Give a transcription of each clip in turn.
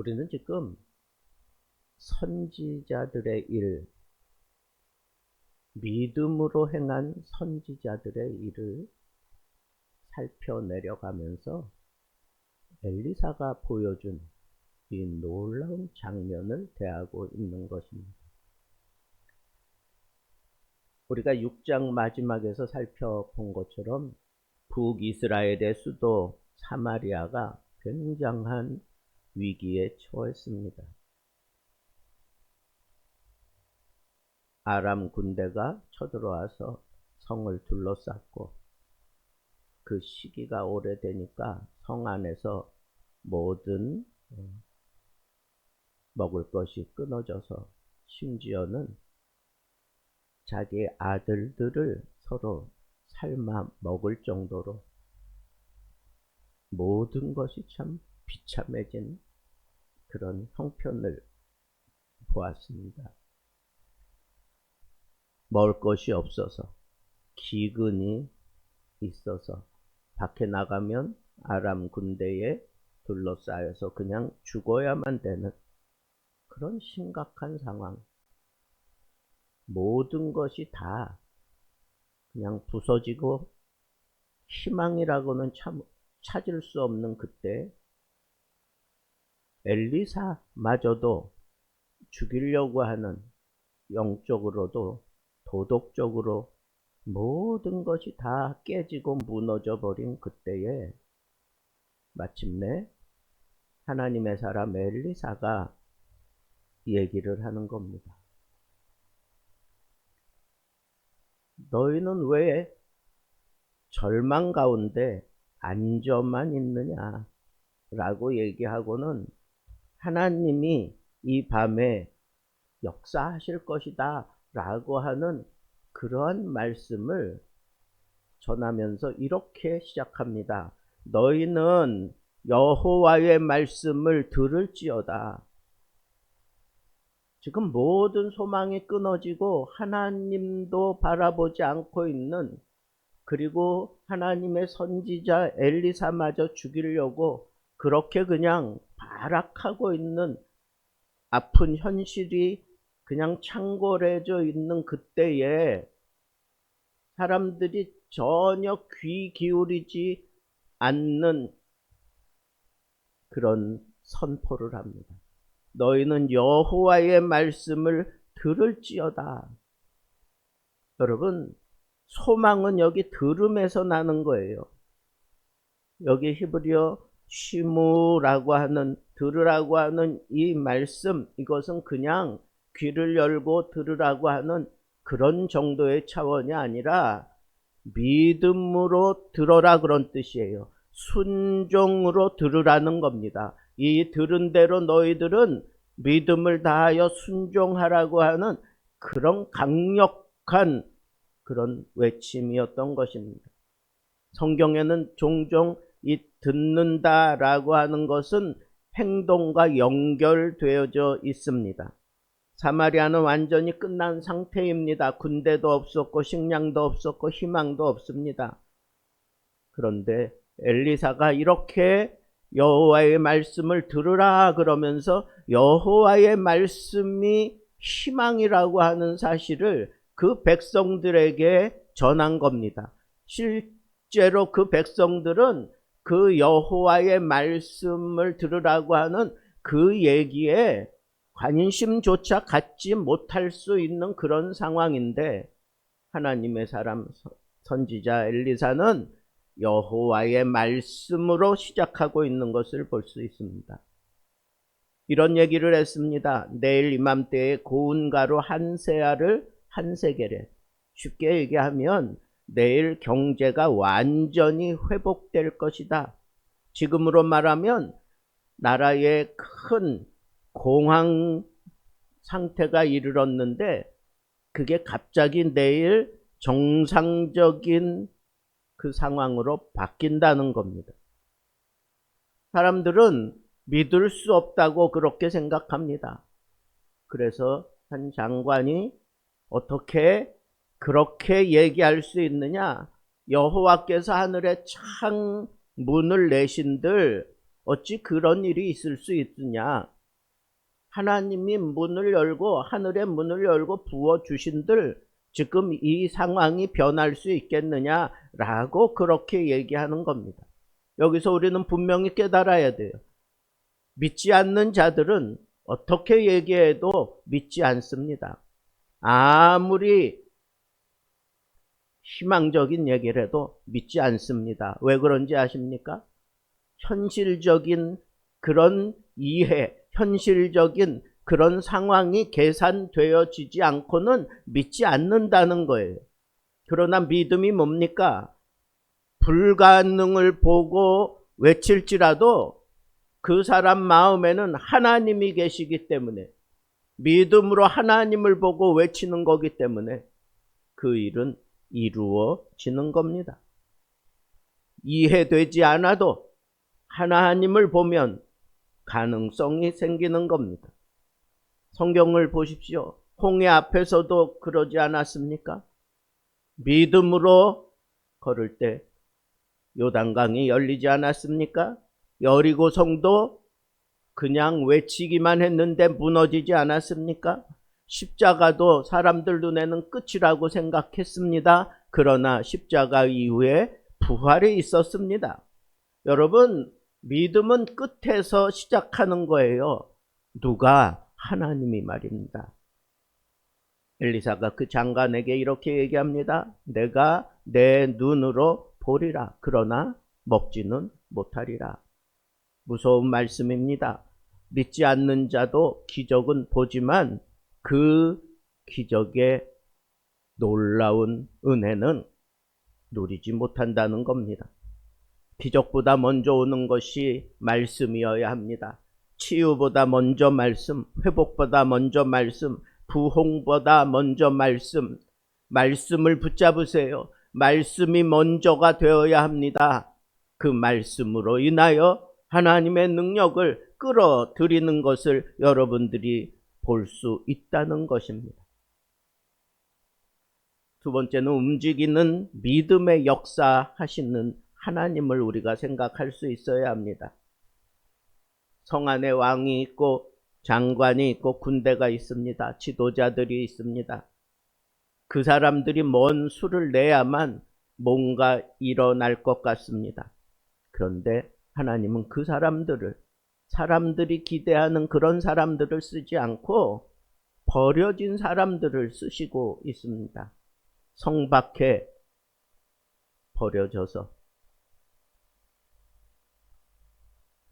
우리는 지금 선지자들의 일, 믿음으로 행한 선지자들의 일을 살펴내려가면서 엘리사가 보여준 이 놀라운 장면을 대하고 있는 것입니다. 우리가 6장 마지막에서 살펴본 것처럼 북이스라엘의 수도 사마리아가 굉장한 위기에 처했습니다. 아람 군대가 쳐들어와서 성을 둘러쌌고, 그 시기가 오래되니까 성 안에서 모든 먹을 것이 끊어져서 심지어는 자기 아들들을 서로 삶아 먹을 정도로 모든 것이 참 비참해진 그런 형편을 보았습니다. 먹을 것이 없어서, 기근이 있어서 밖에 나가면 아람 군대에 둘러싸여서 그냥 죽어야만 되는 그런 심각한 상황. 모든 것이 다 그냥 부서지고 희망이라고는 참 찾을 수 없는 그때 엘리사마저도 죽이려고 하는, 영적으로도 도덕적으로 모든 것이 다 깨지고 무너져 버린 그때에 마침내 하나님의 사람 엘리사가 얘기를 하는 겁니다. 너희는 왜 절망 가운데 앉아만 있느냐 라고 얘기하고는 하나님이 이 밤에 역사하실 것이다 라고 하는 그러한 말씀을 전하면서 이렇게 시작합니다. 너희는 여호와의 말씀을 들을지어다. 지금 모든 소망이 끊어지고 하나님도 바라보지 않고 있는, 그리고 하나님의 선지자 엘리사마저 죽이려고 그렇게 그냥 발악하고 있는 아픈 현실이 그냥 창궐해져 있는 그때에 사람들이 전혀 귀 기울이지 않는 그런 선포를 합니다. 너희는 여호와의 말씀을 들을지어다. 여러분, 소망은 여기 들음에서 나는 거예요. 여기 히브리어 쉬무라고 하는, 들으라고 하는 이 말씀, 이것은 그냥 귀를 열고 들으라고 하는 그런 정도의 차원이 아니라 믿음으로 들어라 그런 뜻이에요. 순종으로 들으라는 겁니다. 이 들은 대로 너희들은 믿음을 다하여 순종하라고 하는 그런 강력한 그런 외침이었던 것입니다. 성경에는 종종 이 듣는다라고 하는 것은 행동과 연결되어져 있습니다. 사마리아는 완전히 끝난 상태입니다. 군대도 없었고 식량도 없었고 희망도 없습니다. 그런데 엘리사가 이렇게 여호와의 말씀을 들으라 그러면서 여호와의 말씀이 희망이라고 하는 사실을 그 백성들에게 전한 겁니다. 실제로 그 백성들은 그 여호와의 말씀을 들으라고 하는 그 얘기에 관심조차 갖지 못할 수 있는 그런 상황인데, 하나님의 사람 선지자 엘리사는 여호와의 말씀으로 시작하고 있는 것을 볼 수 있습니다. 이런 얘기를 했습니다. 내일 이맘때에 고운 가루 한 세알을 한 세겔에, 쉽게 얘기하면 내일 경제가 완전히 회복될 것이다. 지금으로 말하면 나라의 큰 공황 상태가 이르렀는데 그게 갑자기 내일 정상적인 그 상황으로 바뀐다는 겁니다. 사람들은 믿을 수 없다고 그렇게 생각합니다. 그래서 한 장관이 어떻게 그렇게 얘기할 수 있느냐? 여호와께서 하늘에 창문을 내신들 어찌 그런 일이 있을 수 있느냐? 하나님이 문을 열고 하늘의 문을 열고 부어주신들 지금 이 상황이 변할 수 있겠느냐라고 그렇게 얘기하는 겁니다. 여기서 우리는 분명히 깨달아야 돼요. 믿지 않는 자들은 어떻게 얘기해도 믿지 않습니다. 아무리 희망적인 얘기를 해도 믿지 않습니다. 왜 그런지 아십니까? 현실적인 그런 이해, 현실적인 그런 상황이 계산되어지지 않고는 믿지 않는다는 거예요. 그러나 믿음이 뭡니까? 불가능을 보고 외칠지라도 그 사람 마음에는 하나님이 계시기 때문에, 믿음으로 하나님을 보고 외치는 거기 때문에 그 일은 이루어지는 겁니다. 이해되지 않아도 하나님을 보면 가능성이 생기는 겁니다. 성경을 보십시오. 홍해 앞에서도 그러지 않았습니까? 믿음으로 걸을 때 요단강이 열리지 않았습니까? 여리고성도 그냥 외치기만 했는데 무너지지 않았습니까? 십자가도 사람들 눈에는 끝이라고 생각했습니다. 그러나 십자가 이후에 부활이 있었습니다. 여러분, 믿음은 끝에서 시작하는 거예요. 누가? 하나님이 말입니다. 엘리사가 그 장관에게 이렇게 얘기합니다. 내가 내 눈으로 보리라. 그러나 먹지는 못하리라. 무서운 말씀입니다. 믿지 않는 자도 기적은 보지만 그 기적의 놀라운 은혜는 누리지 못한다는 겁니다. 기적보다 먼저 오는 것이 말씀이어야 합니다. 치유보다 먼저 말씀, 회복보다 먼저 말씀, 부흥보다 먼저 말씀. 말씀을 붙잡으세요. 말씀이 먼저가 되어야 합니다. 그 말씀으로 인하여 하나님의 능력을 끌어들이는 것을 여러분들이 볼 수 있다는 것입니다. 두 번째는 움직이는 믿음의 역사하시는 하나님을 우리가 생각할 수 있어야 합니다. 성 안에 왕이 있고 장관이 있고 군대가 있습니다. 지도자들이 있습니다. 그 사람들이 뭔 수를 내야만 뭔가 일어날 것 같습니다. 그런데 하나님은 그 사람들이 기대하는 그런 사람들을 쓰지 않고 버려진 사람들을 쓰시고 있습니다. 성 밖에 버려져서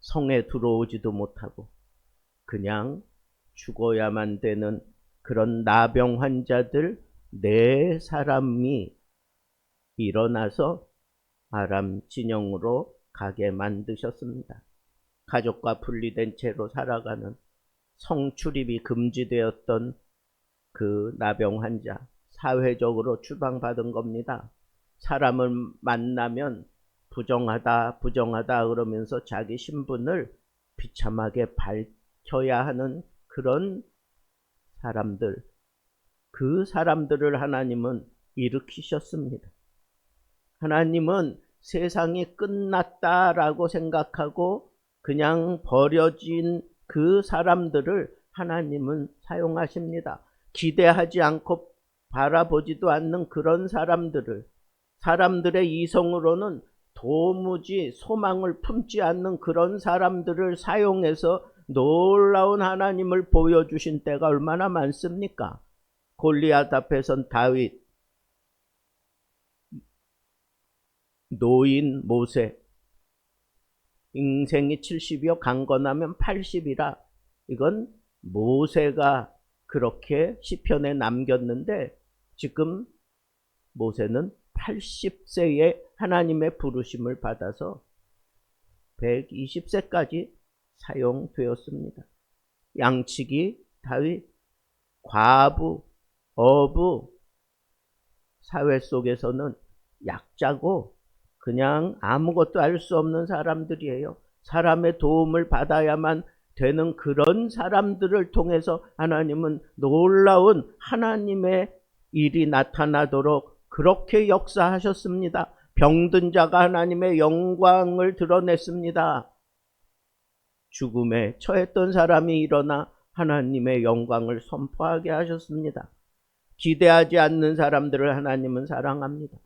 성에 들어오지도 못하고 그냥 죽어야만 되는 그런 나병 환자들 4사람이 일어나서 아람 진영으로 가게 만드셨습니다. 가족과 분리된 채로 살아가는, 성출입이 금지되었던 그 나병 환자, 사회적으로 추방받은 겁니다. 사람을 만나면 부정하다 그러면서 자기 신분을 비참하게 밝혀야 하는 그런 사람들, 그 사람들을 하나님은 일으키셨습니다. 하나님은 세상이 끝났다라고 생각하고 그냥 버려진 그 사람들을 하나님은 사용하십니다. 기대하지 않고 바라보지도 않는 그런 사람들의 이성으로는 도무지 소망을 품지 않는 그런 사람들을 사용해서 놀라운 하나님을 보여주신 때가 얼마나 많습니까? 골리앗 앞에 선 다윗, 노인 모세, 인생이 70이요 강건하면 80이라. 이건 모세가 그렇게 시편에 남겼는데 지금 모세는 80세에 하나님의 부르심을 받아서 120세까지 사용되었습니다. 양치기 다윗, 과부, 어부, 사회 속에서는 약자고 그냥 아무것도 알 수 없는 사람들이에요. 사람의 도움을 받아야만 되는 그런 사람들을 통해서 하나님은 놀라운 하나님의 일이 나타나도록 그렇게 역사하셨습니다. 병든 자가 하나님의 영광을 드러냈습니다. 죽음에 처했던 사람이 일어나 하나님의 영광을 선포하게 하셨습니다. 기대하지 않는 사람들을 하나님은 사랑합니다.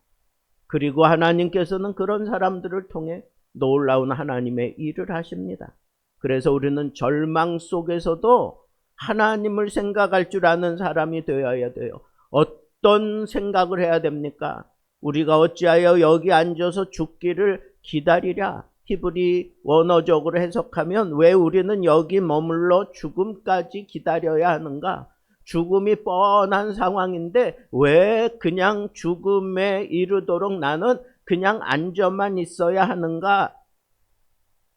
그리고 하나님께서는 그런 사람들을 통해 놀라운 하나님의 일을 하십니다. 그래서 우리는 절망 속에서도 하나님을 생각할 줄 아는 사람이 되어야 돼요. 어떤 생각을 해야 됩니까? 우리가 어찌하여 여기 앉아서 죽기를 기다리랴? 히브리 원어적으로 해석하면 왜 우리는 여기 머물러 죽음까지 기다려야 하는가? 죽음이 뻔한 상황인데 왜 그냥 죽음에 이르도록 나는 그냥 앉아만 있어야 하는가?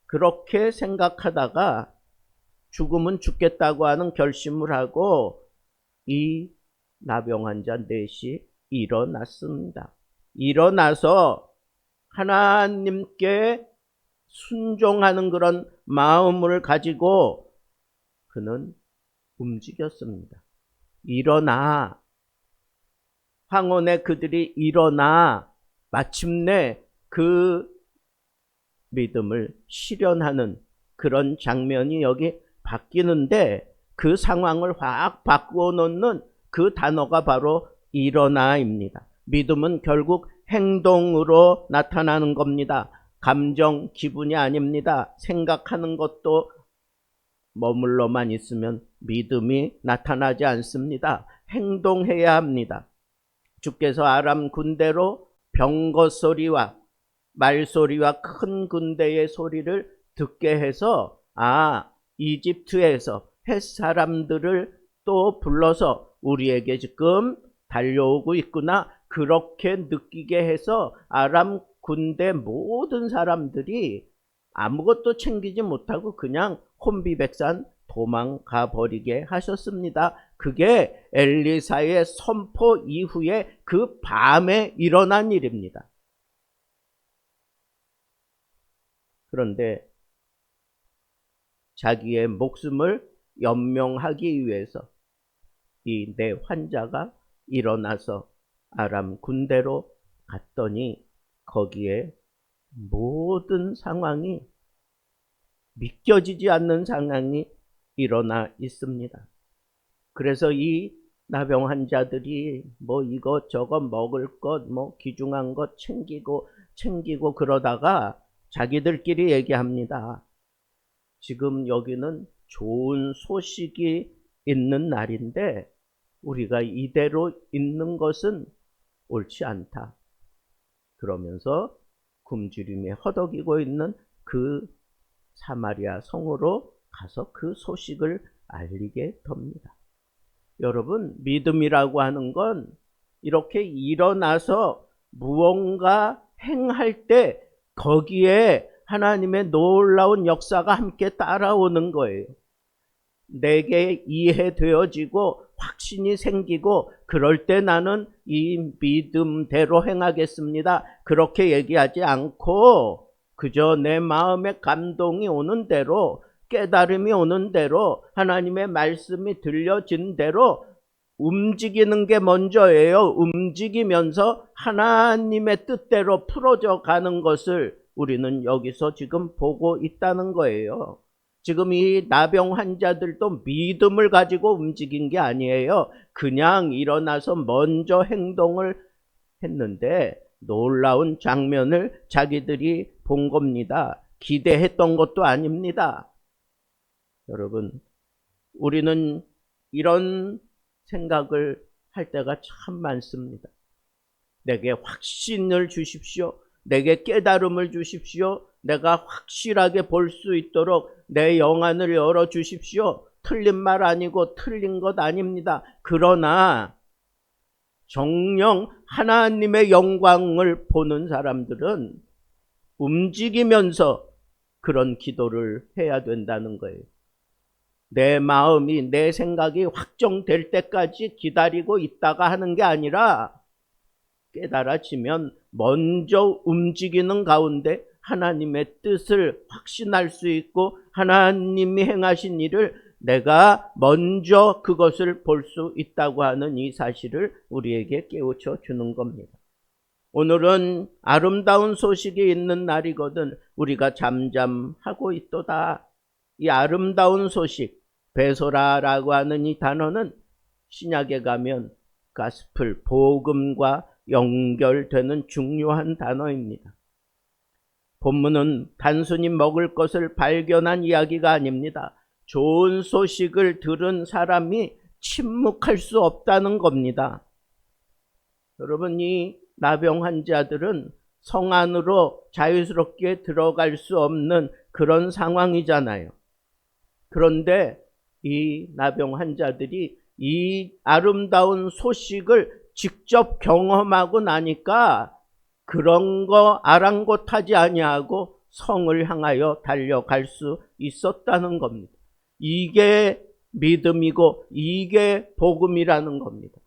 그렇게 생각하다가 죽음은 죽겠다고 하는 결심을 하고 이 나병 환자 넷이 일어났습니다. 일어나서 하나님께 순종하는 그런 마음을 가지고 그는 움직였습니다. 일어나. 황혼에 그들이 일어나 마침내 그 믿음을 실현하는 그런 장면이 여기 바뀌는데 그 상황을 확 바꾸어 놓는 그 단어가 바로 일어나입니다. 믿음은 결국 행동으로 나타나는 겁니다. 감정, 기분이 아닙니다. 생각하는 것도 머물러만 있으면 믿음이 나타나지 않습니다. 행동해야 합니다. 주께서 아람 군대로 병거 소리와 말소리와 큰 군대의 소리를 듣게 해서 이집트에서 햇 사람들을 또 불러서 우리에게 지금 달려오고 있구나, 그렇게 느끼게 해서 아람 군대 모든 사람들이 아무것도 챙기지 못하고 그냥 혼비백산 도망가 버리게 하셨습니다. 그게 엘리사의 선포 이후에 그 밤에 일어난 일입니다. 그런데 자기의 목숨을 연명하기 위해서 이 내 환자가 일어나서 아람 군대로 갔더니 거기에 모든 상황이 믿겨지지 않는 상황이 일어나 있습니다. 그래서 이 나병 환자들이 뭐 이것저것 먹을 것, 뭐 귀중한 것 챙기고 그러다가 자기들끼리 얘기합니다. 지금 여기는 좋은 소식이 있는 날인데 우리가 이대로 있는 것은 옳지 않다. 그러면서 굶주림에 허덕이고 있는 그 사마리아 성으로 가서 그 소식을 알리게 됩니다. 여러분, 믿음이라고 하는 건 이렇게 일어나서 무언가 행할 때 거기에 하나님의 놀라운 역사가 함께 따라오는 거예요. 내게 이해되어지고 확신이 생기고 그럴 때 나는 이 믿음대로 행하겠습니다. 그렇게 얘기하지 않고 그저 내 마음에 감동이 오는 대로, 깨달음이 오는 대로, 하나님의 말씀이 들려진 대로 움직이는 게 먼저예요. 움직이면서 하나님의 뜻대로 풀어져 가는 것을 우리는 여기서 지금 보고 있다는 거예요. 지금 이 나병 환자들도 믿음을 가지고 움직인 게 아니에요. 그냥 일어나서 먼저 행동을 했는데 놀라운 장면을 자기들이 본 겁니다. 기대했던 것도 아닙니다. 여러분, 우리는 이런 생각을 할 때가 참 많습니다. 내게 확신을 주십시오. 내게 깨달음을 주십시오. 내가 확실하게 볼 수 있도록 내 영안을 열어 주십시오. 틀린 말 아니고 틀린 것 아닙니다. 그러나 정녕 하나님의 영광을 보는 사람들은 움직이면서 그런 기도를 해야 된다는 거예요. 내 마음이, 내 생각이 확정될 때까지 기다리고 있다가 하는 게 아니라 깨달아지면 먼저 움직이는 가운데 하나님의 뜻을 확신할 수 있고 하나님이 행하신 일을 내가 먼저 그것을 볼 수 있다고 하는 이 사실을 우리에게 깨우쳐 주는 겁니다. 오늘은 아름다운 소식이 있는 날이거든 우리가 잠잠하고 있도다. 이 아름다운 소식, 베소라라고 하는 이 단어는 신약에 가면 가스펠, 복음과 연결되는 중요한 단어입니다. 본문은 단순히 먹을 것을 발견한 이야기가 아닙니다. 좋은 소식을 들은 사람이 침묵할 수 없다는 겁니다. 여러분, 이 나병 환자들은 성 안으로 자유스럽게 들어갈 수 없는 그런 상황이잖아요. 그런데 이 나병 환자들이 이 아름다운 소식을 직접 경험하고 나니까 그런 거 아랑곳하지 아니하고 성을 향하여 달려갈 수 있었다는 겁니다. 이게 믿음이고 이게 복음이라는 겁니다.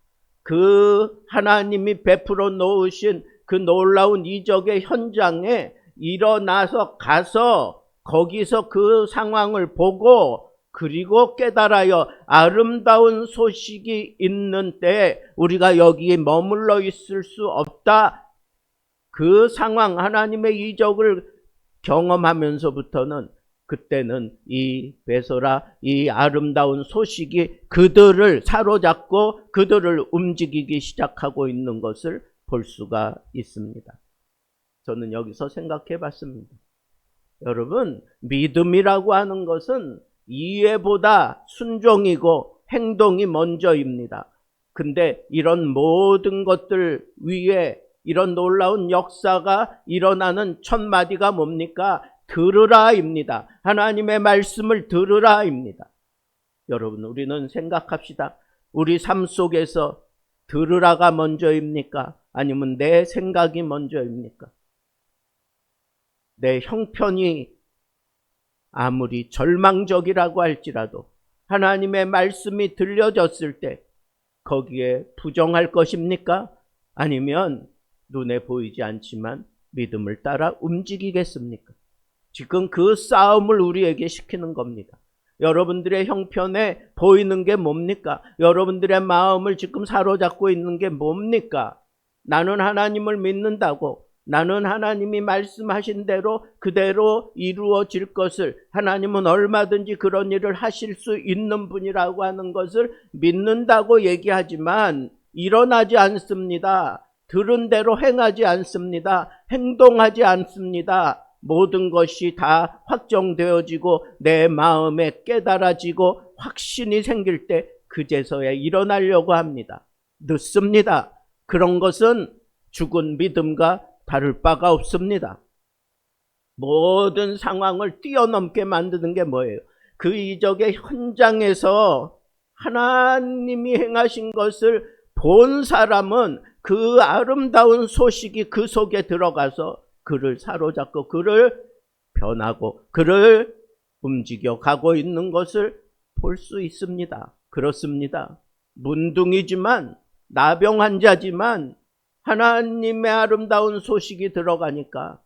그 하나님이 베풀어 놓으신 그 놀라운 이적의 현장에 일어나서 가서 거기서 그 상황을 보고 그리고 깨달아요. 아름다운 소식이 있는 때에 우리가 여기에 머물러 있을 수 없다. 그 상황, 하나님의 이적을 경험하면서부터는 그때는 이 베소라, 이 아름다운 소식이 그들을 사로잡고 그들을 움직이기 시작하고 있는 것을 볼 수가 있습니다. 저는 여기서 생각해 봤습니다. 여러분, 믿음이라고 하는 것은 이해보다 순종이고 행동이 먼저입니다. 근데 이런 모든 것들 위에 이런 놀라운 역사가 일어나는 첫 마디가 뭡니까? 들으라입니다. 하나님의 말씀을 들으라입니다. 여러분, 우리는 생각합시다. 우리 삶 속에서 들으라가 먼저입니까? 아니면 내 생각이 먼저입니까? 내 형편이 아무리 절망적이라고 할지라도 하나님의 말씀이 들려졌을 때 거기에 부정할 것입니까? 아니면 눈에 보이지 않지만 믿음을 따라 움직이겠습니까? 지금 그 싸움을 우리에게 시키는 겁니다. 여러분들의 형편에 보이는 게 뭡니까? 여러분들의 마음을 지금 사로잡고 있는 게 뭡니까? 나는 하나님을 믿는다고, 나는 하나님이 말씀하신 대로 그대로 이루어질 것을, 하나님은 얼마든지 그런 일을 하실 수 있는 분이라고 하는 것을 믿는다고 얘기하지만 일어나지 않습니다. 들은 대로 행하지 않습니다. 행동하지 않습니다. 모든 것이 다 확정되어지고 내 마음에 깨달아지고 확신이 생길 때 그제서야 일어나려고 합니다. 늦습니다. 그런 것은 죽은 믿음과 다를 바가 없습니다. 모든 상황을 뛰어넘게 만드는 게 뭐예요? 그 이적의 현장에서 하나님이 행하신 것을 본 사람은 그 아름다운 소식이 그 속에 들어가서 그를 사로잡고 그를 변하고 그를 움직여 가고 있는 것을 볼 수 있습니다. 그렇습니다. 문둥이지만, 나병 환자지만 하나님의 아름다운 소식이 들어가니까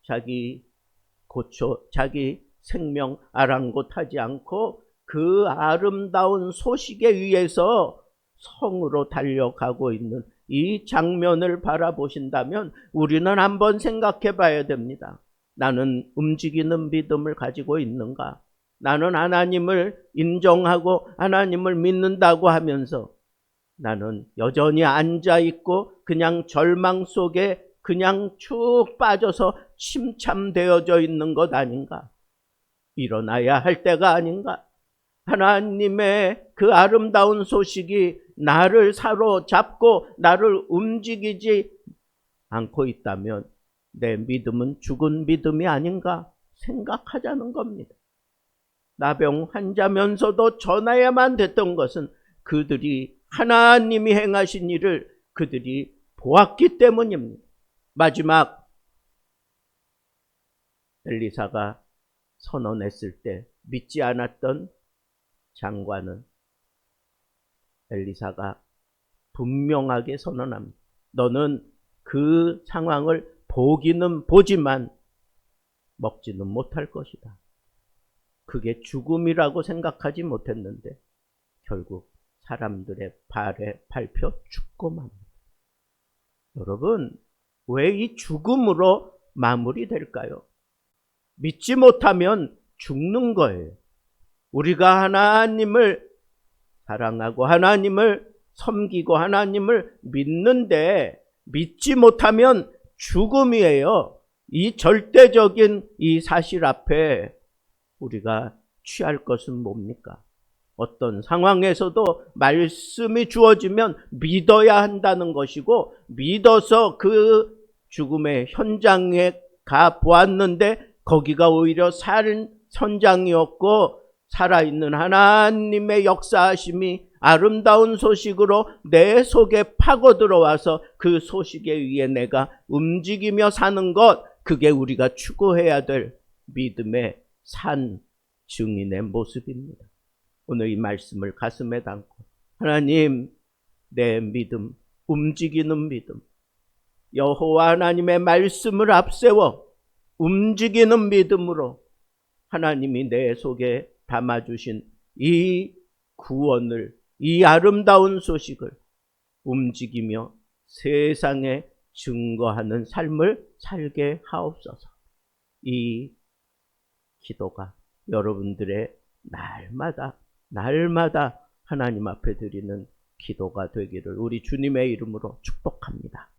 자기 고초, 자기 생명 아랑곳하지 않고 그 아름다운 소식에 의해서 성으로 달려가고 있는 이 장면을 바라보신다면 우리는 한번 생각해 봐야 됩니다. 나는 움직이는 믿음을 가지고 있는가? 나는 하나님을 인정하고 하나님을 믿는다고 하면서 나는 여전히 앉아있고 그냥 절망 속에 그냥 쭉 빠져서 침참되어져 있는 것 아닌가? 일어나야 할 때가 아닌가? 하나님의 그 아름다운 소식이 나를 사로잡고 나를 움직이지 않고 있다면 내 믿음은 죽은 믿음이 아닌가 생각하자는 겁니다. 나병 환자면서도 전해야만 됐던 것은 그들이 하나님이 행하신 일을 그들이 보았기 때문입니다. 마지막 엘리사가 선언했을 때 믿지 않았던 장관은 엘리사가 분명하게 선언합니다. 너는 그 상황을 보기는 보지만 먹지는 못할 것이다. 그게 죽음이라고 생각하지 못했는데 결국 사람들의 발에 밟혀 죽고 맙니다. 여러분, 왜 이 죽음으로 마무리될까요? 믿지 못하면 죽는 거예요. 우리가 하나님을 사랑하고 하나님을 섬기고 하나님을 믿는데 믿지 못하면 죽음이에요. 이 절대적인 이 사실 앞에 우리가 취할 것은 뭡니까? 어떤 상황에서도 말씀이 주어지면 믿어야 한다는 것이고, 믿어서 그 죽음의 현장에 가 보았는데 거기가 오히려 선장이었고 살아있는 하나님의 역사하심이 아름다운 소식으로 내 속에 파고 들어와서 그 소식에 의해 내가 움직이며 사는 것, 그게 우리가 추구해야 될 믿음의 산 증인의 모습입니다. 오늘 이 말씀을 가슴에 담고, 하나님, 내 믿음, 움직이는 믿음, 여호와 하나님의 말씀을 앞세워 움직이는 믿음으로 하나님이 내 속에 담아주신 이 구원을, 이 아름다운 소식을 움직이며 세상에 증거하는 삶을 살게 하옵소서. 이 기도가 여러분들의 날마다 하나님 앞에 드리는 기도가 되기를 우리 주님의 이름으로 축복합니다.